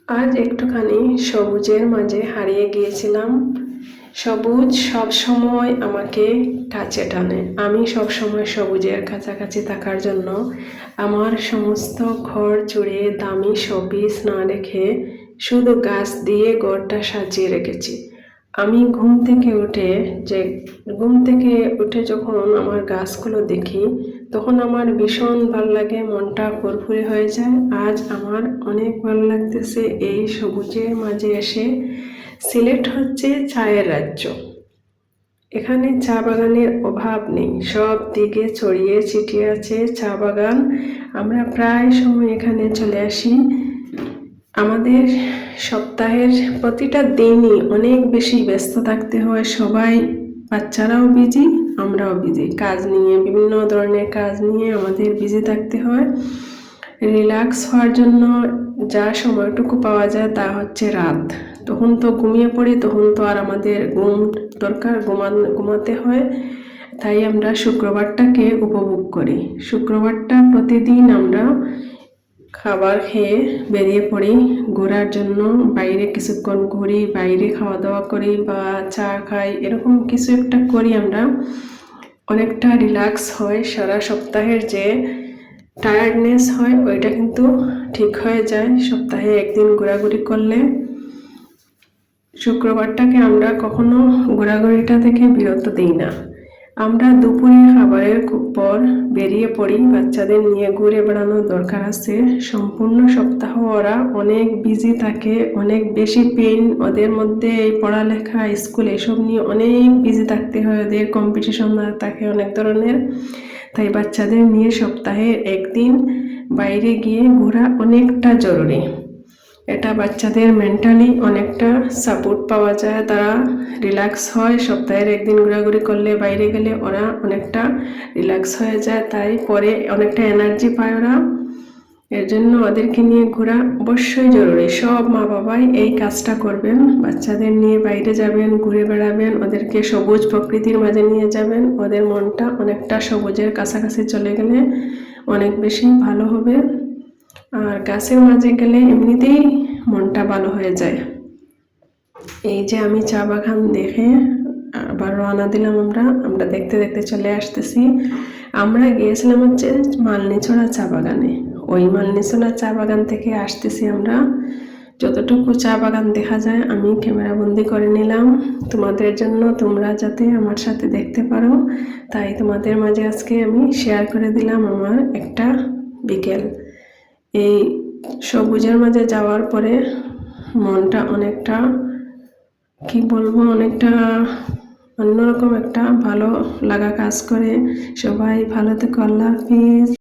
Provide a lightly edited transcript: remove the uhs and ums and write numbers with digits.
আজ একটুখানি সবুজের মাঝে হারিয়ে গিয়েছিলাম। সবুজ সব সময় আমাকে কাছে টানে। আমি সব সময় সবুজের কাছাকাছি থাকার জন্য আমার সমস্ত ঘর জুড়ে দামি শোপিস না রেখে শুধু গাছ দিয়ে ঘরটা সাজিয়ে রেখেছি। আমি ঘুম থেকে উঠে যখন আমার গাছগুলো দেখি তখন আমার ভীষণ ভালো লাগে, মনটা ফুরফুরে হয়ে যায়। আজ আমার অনেক ভালো লাগতেছে এই সবুজের মাঝে এসে। সিলেট হচ্ছে চায়ের রাজ্য। এখানে চা বাগানের অভাব নেই, সব দিকে ছড়িয়ে ছিটিয়ে আছে চা বাগান। আমরা প্রায় সময় এখানে চলে আসি। আমাদের সপ্তাহের প্রতিটা দিনই অনেক বেশি ব্যস্ত থাকতে হয়। সবাই, বাচ্চারাও বিজি, আমরাও বিজি, কাজ নিয়ে, বিভিন্ন ধরনের কাজ নিয়ে আমাদের বিজি থাকতে হয়। রিল্যাক্স হওয়ার জন্য যা সময়টুকু পাওয়া যায় তা হচ্ছে রাত। তখন তো ঘুমিয়ে পড়ি, তখন তো আর আমাদের ঘুম দরকার, ঘুমাতে হয়। তাই আমরা শুক্রবারটাকে উপভোগ করি। শুক্রবারটা প্রতিদিন আমরা খাবার খেয়ে বেরিয়ে পড়ি ঘোরার জন্য। বাইরে কিছুক্ষণ ঘুরি, বাইরে খাওয়া দাওয়া করি বা চা খাই, এরকম কিছু একটা করি আমরা। অনেকটা রিল্যাক্স হয়, সারা সপ্তাহের যে টায়ার্ডনেস হয় ওইটা কিন্তু ঠিক হয়ে যায় সপ্তাহে একদিন ঘোরাঘুরি করলে। শুক্রবারটাকে আমরা কখনো ঘোরাঘুরিটা থেকে বিরত দিই না। আমরা দুপুরে খাবারের পর বেরিয়ে পড়ি বাচ্চাদের নিয়ে ঘুরে বেড়ানোর দরকার আছে। সম্পূর্ণ সপ্তাহ ওরা অনেক বিজি থাকে, অনেক বেশি পেইন ওদের মধ্যে, এই পড়ালেখা, স্কুল এসব নিয়ে অনেক বিজি থাকতে হয়, ওদের কম্পিটিশন থাকে অনেক ধরনের। তাই বাচ্চাদের নিয়ে সপ্তাহে একদিন বাইরে গিয়ে ঘোরা অনেকটা জরুরি। এটা বাচ্চাদের মেন্টালি অনেকটা সাপোর্ট পাওয়া যায়, তারা রিল্যাক্স হয়। সপ্তাহের একদিন ঘোরাঘুরি করলে, বাইরে গেলে ওরা অনেকটা রিল্যাক্স হয়ে যায়, তাই পরে অনেকটা এনার্জি পায় ওরা। এর জন্য ওদেরকে নিয়ে ঘোরা অবশ্যই জরুরি। সব মা বাবাই এই কাজটা করবেন, বাচ্চাদের নিয়ে বাইরে যাবেন, ঘুরে বেড়াবেন, ওদেরকে সবুজ প্রকৃতির মাঝে নিয়ে যাবেন। ওদের মনটা অনেকটা সবুজের কাছাকাছি চলে গেলে অনেক বেশি ভালো হবে। আর গাছের মাঝে গেলে এমনিতেই মনটা ভালো হয়ে যায়। এই যে আমি চা বাগান দেখে আবার রওনা দিলাম। আমরা দেখতে দেখতে চলে আসতেছি। আমরা গিয়েছিলাম হচ্ছে মালনীছড়া চা বাগানে। ওই মালনীছড়া চা বাগান থেকে আসতেছি আমরা। যতটুকু চা বাগান দেখা যায় আমি ক্যামেরা বন্দি করে নিলাম তোমাদের জন্য, তোমরা যাতে আমার সাথে দেখতে পারো। তাই তোমাদের মাঝে আজকে আমি শেয়ার করে দিলাম আমার একটা বিকেল। এই সবুজের মাঝে যাওয়ার পরে মনটা অনেকটা, কি বলবো, অনেকটা অন্যরকম একটা ভালো লাগা কাজ করে। সবাই ভালো থেকো, আল্লাহ হাফিজ।